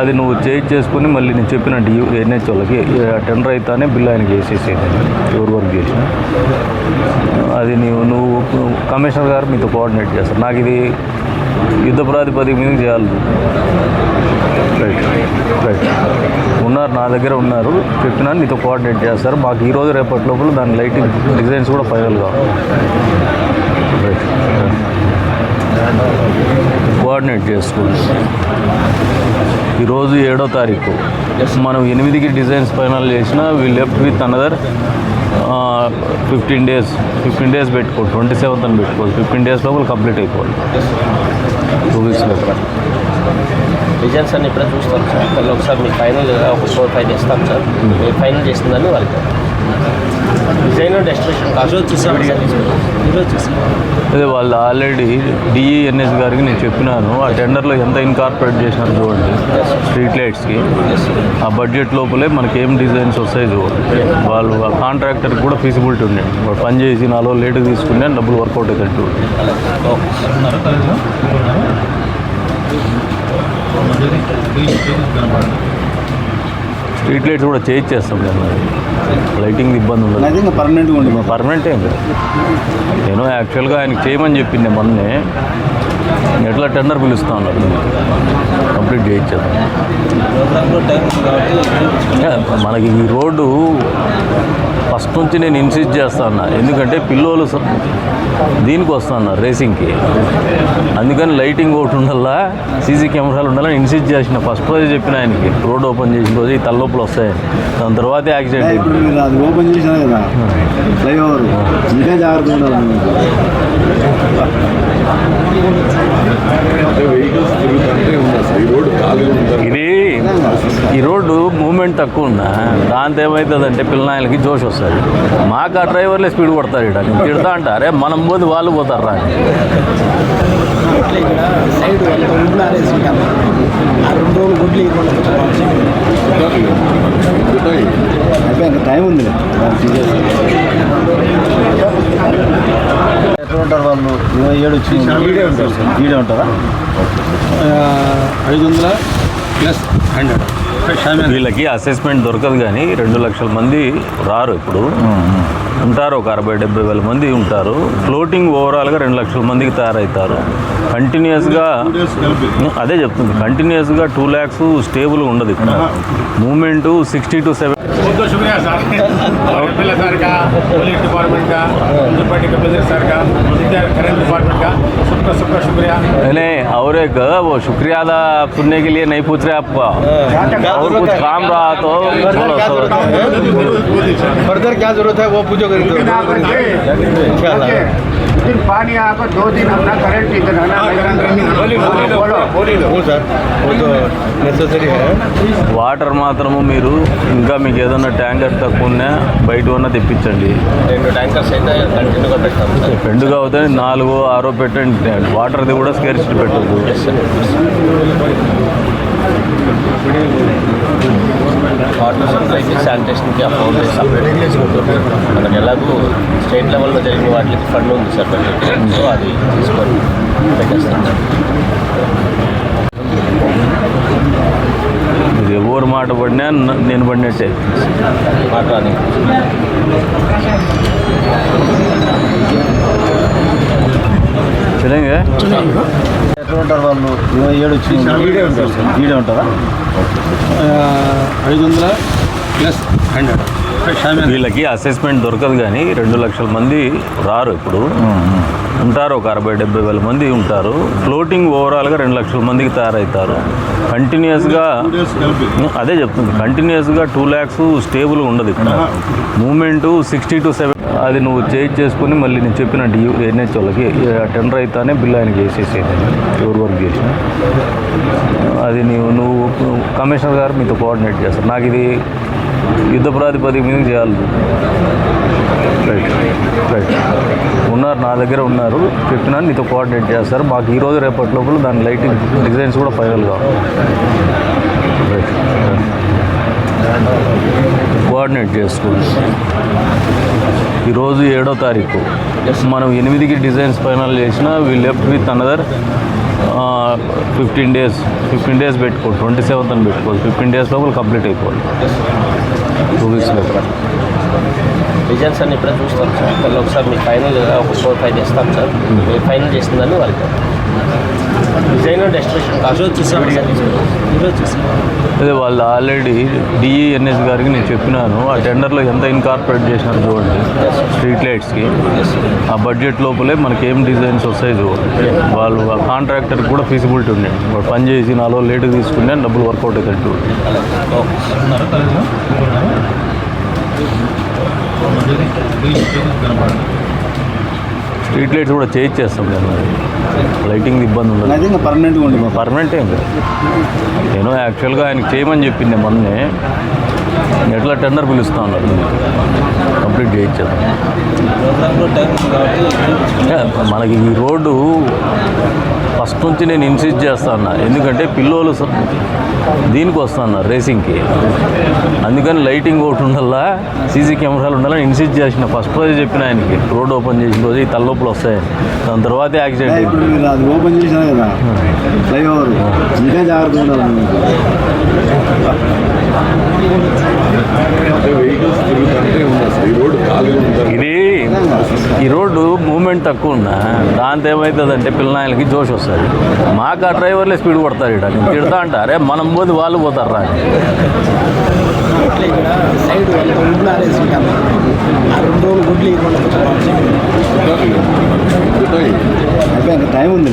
అది నువ్వు చేసుకుని మళ్ళీ నేను చెప్పినట్టు ఎన్హెచ్ వాళ్ళకి టెండర్ అయితేనే బిల్ ఆయనకి వేసేసేది ఎవరు వర్క్ చేసిన అది నువ్వు కమిషనర్ గారు మీతో కోఆర్డినేట్ చేస్తారు. నాకు ఇది యుద్ధ ప్రాతిపదిక మీద చేయాలి. రైట్ ఉన్నారు, నా దగ్గర ఉన్నారు, చెప్పినా నీతో కోఆర్డినేట్ చేస్తారు. మాకు ఈరోజు రేపటి లోపల దాని లైటింగ్ డిజైన్స్ కూడా ఫైనల్ కావాలి. రైట్ కోఆర్డినేట్ చేసుకోండి. ఈరోజు 7వ తారీఖు మనం 8కి డిజైన్స్ ఫైనల్ చేసిన we left with another 15 days పెట్టుకోవాలి. 27th అని పెట్టుకోవాలి. 15 days లోపల కంప్లీట్ అయిపోవాలి. 2 weeks లోపల డిజైన్స్ అన్ని ఇప్పుడే చూస్తాం సార్. మళ్ళీ ఒకసారి మీకు ఫైనల్ ఒక 4-5 ఇస్తాం సార్. మీరు ఫైనల్ చేసిందని వాళ్ళకి డిజైన్ అండ్ ఎస్టిమేషన్ అదే వాళ్ళు ఆల్రెడీ డిఈఎన్ఎస్ గారికి నేను చెప్పినాను. ఆ టెండర్లో ఎంత ఇన్కార్పొరేట్ చేసినారు చూడండి స్ట్రీట్ లైట్స్కి. ఆ బడ్జెట్ లోపలే మనకి ఏం డిజైన్స్ వస్తాయి చూడండి. వాళ్ళు కాంట్రాక్టర్కి కూడా ఫీజిబిలిటీ ఉండేది. వాడు పని చేసి 4 రోజులు లేట్గా తీసుకునే డబ్బులు వర్కౌట్ అవుతాయి చూడండి. స్ట్రీట్ లైట్స్ కూడా చేంజ్ చేస్తాం కదా, లైటింగ్ ఇబ్బంది ఉండదు. పర్మనెంటే ఇంకా నేను యాక్చువల్గా ఆయనకి చేయమని చెప్పింది మొన్నే. ఎట్లా టెండర్ పిలుస్తా ఉన్నారు, కంప్లీట్ చేయించేద్దాం. మనకి ఈ రోడ్డు ఫస్ట్ నుంచి నేను ఇన్సిస్ట్ చేస్తా ఉన్నా, ఎందుకంటే పిల్లోలు దీనికి వస్తా ఉన్నారు రేసింగ్కి. అందుకని లైటింగ్ ఒకటి ఉండాలా, సీసీ కెమెరాలు ఉండాలని ఇన్సిస్ట్ చేసిన. ఫస్ట్ రోజు చెప్పిన ఆయనకి రోడ్ ఓపెన్ చేసిన రోజు ఈ తలనొప్పులు వస్తాయని. దాని తర్వాత యాక్సిడెంట్ ఓపెన్ చేసినా కదా ఫ్లైఓవర్, ఇంకా జాగ్రత్త ఉండాలి. ఇది ఈ రోడ్డు మూమెంట్ తక్కువ ఉన్నా దాంతో ఏమవుతుందంటే పిల్లనాయలకి జోష్ వస్తుంది. మాకు ఆ డ్రైవర్లే స్పీడ్ కొడతారు. ఇక్కడ నేను తిడతా అంటారే, మనం పోతే వాళ్ళు పోతారు రా. టైం ఉంది ఎట్లా ఉంటారు వాళ్ళు? 27 వచ్చి వీడియో ఉంటారా? 500+100 వీళ్ళకి అసెస్మెంట్ దొరకదు కానీ 2 లక్షల మంది రారు. ఇప్పుడు ఉంటారు, ఒక 60-70 వేల మంది ఉంటారు. ఫ్లోటింగ్ ఓవరాల్గా 2 లక్షల మందికి తయారవుతారు. కంటిన్యూస్గా అదే చెప్తుంది, కంటిన్యూస్గా 2 lakhs స్టేబుల్ ఉండదు. ఇక్కడ మూమెంటు 60 to 70. बहुत बहुत शुक्रिया सर, एमएलए सर का, पुलिस डिपार्टमेंट का, म्यूनसिपलिटी कमिश्नर सर का, करंट डिपार्टमेंट का सबका शुक्रिया। नहीं और एक वो शुक्रिया अदा सुनने के लिए नहीं पूछ रहे आपका, और कुछ काम रहा तो फर्दर क्या जरूरत है वो पूछो करेंगे। पानी आपको 2 दिन अपना करंट सर वो तो नेसेसरी है। వాటర్ మాత్రము మీరు ఇంకా మీకు ఏదన్నా ట్యాంకర్ తక్కువ ఉన్నా బయట ఉన్న తెప్పించండి. 2 ట్యాంకర్స్ అయితే కంటిన్యూగా పెడతాం సార్. 2 అవుతాయి, 4-6 పెట్టండి. వాటర్ది కూడా స్కేర్సిటీ పెట్టద్దు. వాటర్ సప్లైకి శానిటేషన్కి అమౌంట్ సపరేట్ చేసుకుంటుంది. మనకు ఎలాగూ స్టేట్ లెవెల్లో జరిగిన వాటికి ఫండ్ ఉంది సార్ బడ్జెట్, సో అది తీసుకొని పెట్టేస్తాం సార్. ఇది ఎవరు మాట పడినా నేను పడినట్టే. మాట అని చలంగా ఎట్లా ఉంటారు వాళ్ళు? 27 వచ్చి వీడియో ఉంటారా? 500+100 వీళ్ళకి అసెస్మెంట్ దొరకదు కానీ 2 లక్షల మంది రారు. ఇప్పుడు ఉంటారు, ఒక 60-70 వేల మంది ఉంటారు. ఫ్లోటింగ్ ఓవరాల్గా 2 లక్షల మందికి తయారవుతారు. కంటిన్యూస్గా అదే చెప్తుంది, కంటిన్యూస్గా 2 lakhs స్టేబుల్ ఉండదు. ఇక్కడ మూమెంటు 60 to 70. అది నువ్వు చేసుకుని మళ్ళీ నేను చెప్పినట్టు ఎన్హెచ్ వాళ్ళకి టెండర్ అయితేనే బిల్ ఆయనకి వేసేసేది ఎవరు వర్క్ చేసిన. అది నువ్వు కమిషనర్ గారు మీతో కోఆర్డినేట్ చేస్తారు. నాకు ఇది యుద్ధ ప్రాతిపదిక మీద చేయాలి. రైట్ ఉన్నారు, నా దగ్గర ఉన్నారు, చెప్పినా నీతో కోఆర్డినేట్ చేస్తారు. మాకు ఈరోజు రేపటి లోపల దాని లైటింగ్ డిజైన్స్ కూడా ఫైనల్ కావాలి. రైట్ కోఆర్డినేట్ చేసుకోండి. ఈరోజు 7వ తారీఖు మనం 8కి డిజైన్స్ ఫైనల్ చేసిన we left with another 15 days పెట్టుకోవాలి, 27th అని పెట్టుకోవాలి. 15 days లోపల కంప్లీట్ అయిపోవాలి. 2 weeks లోపల. రిజల్ట్స్ అన్ని ఇప్పుడే చూస్తాం సార్. మళ్ళీ ఒకసారి మీ ఫైనల్ ఒక 4-5 చేస్తాం సార్. మీరు ఫైనల్ చేసిందని వాళ్ళకి డిజైన్ అండ్ ఎస్టిమేషన్ అదే వాళ్ళు ఆల్రెడీ డిఈఎన్ఎస్ గారికి నేను చెప్పినాను, ఆ టెండర్లో ఎంత ఇన్కార్పొరేట్ చేసినారు చూడండి స్ట్రీట్ లైట్స్కి. ఆ బడ్జెట్ లోపలే మనకి ఏం డిజైన్స్ వస్తాయి చూడండి. వాళ్ళు ఆ కాంట్రాక్టర్కి కూడా ఫీజిబిలిటీ ఉండే, వాడు పని చేసి 4 రోజులు లేట్గా తీసుకుంటే డబ్బులు వర్కౌట్ అవుతాయి చూడండి. స్ట్రీట్ లైట్స్ కూడా చేయించేస్తాం కదా, లైటింగ్ ఇబ్బంది ఉండదు. పర్మనెంట్గా ఉంటుంది. పర్మనెంట్ ఏం కాదు. నేను యాక్చువల్గా ఆయనకి చేయమని చెప్పింది మొన్నే, ఎట్లా టెండర్ పిలుస్తా ఉన్నారు, కంప్లీట్ చేయించేద్దాం. మనకి ఈ రోడ్డు ఫస్ట్ నుంచి నేను ఇన్సిస్ట్ చేస్తా ఉన్నా, ఎందుకంటే పిల్లోలు దీనికి వస్తా ఉన్నారు రేసింగ్కి, అందుకని లైటింగ్ ఒకటి ఉండాలా, సీసీ కెమెరాలు ఉండాలని ఇన్సిస్ట్ చేసిన. ఫస్ట్ రోజే చెప్పిన ఆయనకి, రోడ్ ఓపెన్ చేసిన రోజు ఈ తలనొప్పులు వస్తాయని. దాని తర్వాత యాక్సిడెంట్ ఇప్పుడు మీరు అది ఓపెన్ చేసినా కదా ఫ్లైఓవర్, ఇంకా జాగ్రత్త ఉండాలి. ఇది ఈ రోడ్డు మూమెంట్ తక్కువ ఉన్నా దాంతో ఏమవుతుందంటే పిల్లనాయలకి జోష్ వస్తుంది. మాకు ఆ డ్రైవర్లే స్పీడ్ కొడతారు. ఇక్కడ నేను తిడతా అంటారే, మనం పోతే వాళ్ళు పోతారు రా. అయిపోయి టైం ఉంది.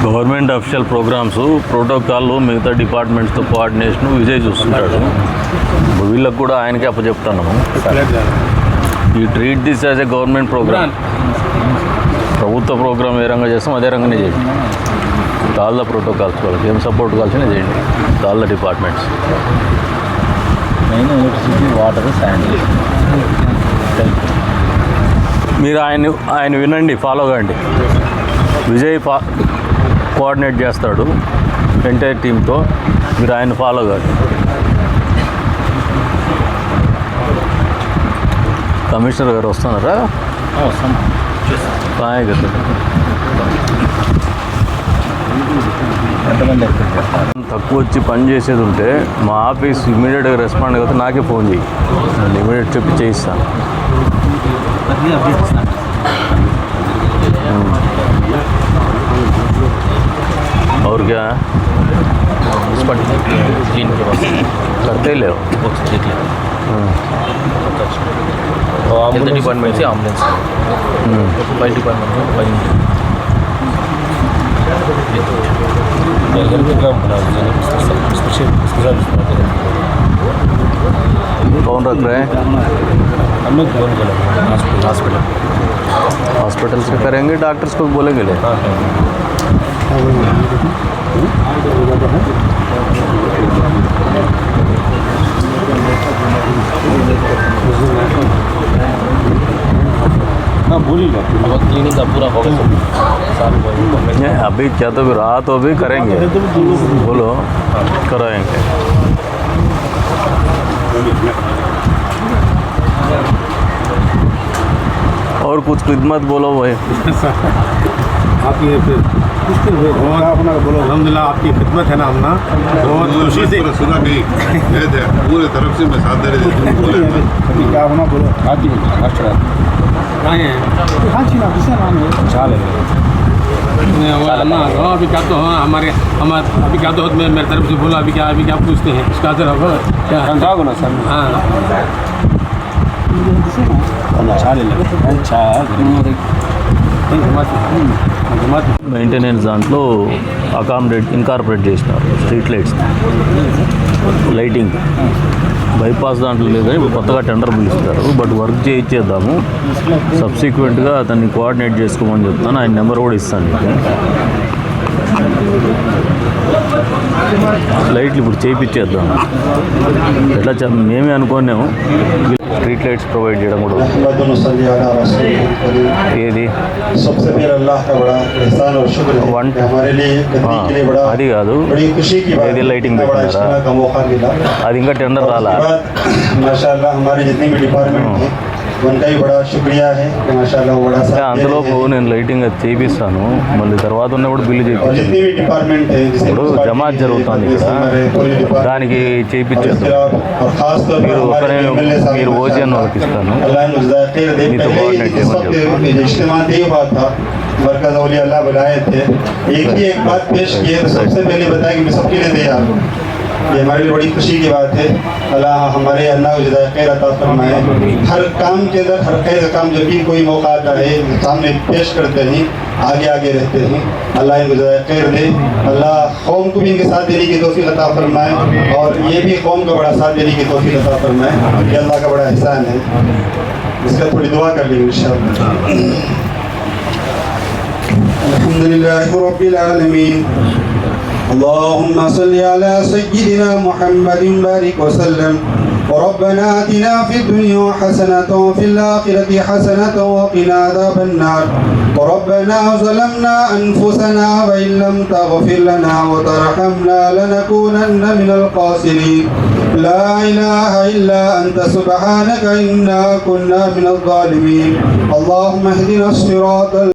గవర్నమెంట్ అఫీషియల్ ప్రోగ్రామ్స్, ప్రోటోకాల్, మిగతా డిపార్ట్మెంట్స్తో కోఆర్డినేషన్ విజయ్ చూస్తుంటాడు. వీళ్ళకి కూడా ఆయనకే అప్పచెప్తాను, ఈ treat this as a government program. ప్రభుత్వ ప్రోగ్రామ్ ఏ రంగా చేస్తాం అదే రంగానే చేయండి. ఆల్ ద ప్రోటోకాల్స్ వాళ్ళకి ఏం సపోర్ట్ కావాల్సిన చేయండి, all the departments. Main electricity, water, sand. మీరు ఆయన వినండి, ఫాలో కండి. విజయ్ కోఆర్డినేట్ చేస్తాడు ఎంటైర్ టీంతో, మీరు ఆయన ఫాలో కండి. కమిషనర్ గారు వస్తున్నారా? బాగా కదా. తక్కువ వచ్చి పని చేసేది ఉంటే మా ఆఫీస్ ఇమీడియట్గా రెస్పాండ్ అవుతే నాకే ఫోన్ చేయి, నేను ఇమీడియట్ చెప్పి చేయిస్తాను. और क्या करते ही ले हेल्थ डिपार्टमेंट से एम्बुलेंस, फायर डिपार्टमेंट में कौन रख रहे हैं? हम लोग हॉस्पिटल हॉस्पिटल से करेंगे, डॉक्टर्स को बोलेंगे ले। हाँ बोलिएगा। अब क्लिनिक का पूरा हो गया नहीं, अभी क्या तो रात तो अभी करेंगे, बोलो कराएंगे। और कुछ खिदमत बोलो भाई। आपकी अलहमदिल्ला आपकी खिदमत है ना, हम ना बहुत खुशी से सुना नहीं पूरे तरफ से मैं साथ दे रहे क्या होना बोलो। अभी क्या तो हमारे अभी क्या तो मेरे तरफ से बोला, अभी क्या पूछते हैं इसका असर होगा क्या? हाँ మెయింటెనెన్స్ దాంట్లో ఇన్కార్పొరేట్ చేసినారు స్ట్రీట్ లైట్స్, లైటింగ్. బైపాస్ దాంట్లో లేదు కానీ ఇప్పుడు కొత్తగా టెండర్ పిలుస్తారు, బట్ వర్క్ చేయించేద్దాము. సబ్సిక్వెంట్గా అతన్ని కోఆర్డినేట్ చేసుకోమని చెప్తాను, ఆయన నెంబర్ కూడా ఇస్తాను మీకు. లైట్లు ఇప్పుడు చేయించేద్దాం. ఎట్లా మేమే అనుకున్నాము స్ట్రీట్ లైట్స్ ప్రొవైడ్ చేయడం కూడా. ఏది सबसे पहले अल्लाह का बड़ा एहसान और शुक्र है वन- कि हमारे लिए गद्दी के लिए बड़ा అది కాదు, बड़ी खुशी की बात ఏది है, lighting इतना बड़ा పెట్టినారా? इज्तिमा का मौका मिला। అది ఇంకా టెండర్ రాలా. उसके बाद माशाल्लाह हमारे जितने भी डिपार्टमेंट थे उनका भी बड़ा शुक्रिया है कि माशाल्लाह वो बड़ा साथ दे रहे అంతలోపు हैं। నేను లైటింగ్ అది చేపిస్తాను, మళ్ళీ తర్వాత ఉన్నప్పుడు బిల్లు और చేయించాను. जितने भी डिपार्टमेंट है जिससे ఇప్పుడు జమాత్ జరుగుతుంది ఇక్కడ, దానికి చేయించేద్దాం. और खास तौर पर మీరు हमारे ఒకరే MLA साहब మీరు ఓజీఎన్ వాళ్ళకి ఇస్తాను. अल्लाह ने उजदा खैर दे। नहीं तो पहले coordinate इस చేయమని वक्त ये इज्तिमा नहीं हुआ था, मरकज औलिया अल्लाह बुलाए थे, एक ही एक बात पेश किए तो सबसे पहले बताया कि मैं सबके लिए तैयार हूँ। ये हमारे लिए बड़ी खुशी की बात है। अल्लाह हमारे अल्लाह को जज़ाए खैर अता फरमाए। हर काम के अंदर हर खैर का काम जब भी कोई मौका आता है सामने पेश करते हैं, आगे आगे रहते हैं। अल्लाह इनको जज़ाए खैर दे। अल्लाह कौम को भी इनके साथ देने की तौफीक अता फरमाए और ये भी कौम का बड़ा साथ देने की तौफीक अता फरमाए। ये अल्लाह का बड़ा एहसान है, इसका थोड़ी दुआ कर लेंगे इंशाअल्लाह। अल्हम्दुलिल्लाह रब्बिल आलमीन। اللهم صل على سيدنا محمد بارك وسلم। وربنا آتنا في الدنيا حسنة وفي الآخرة حسنة وقنا عذاب النار. وربنا ظلمنا أنفسنا وإن لم تغفر لنا وترحمنا لنكونن من الخاسرين. لا إله إلا أنت سبحانك إنا كنا من الظالمين. اللهم اهدنا الصراط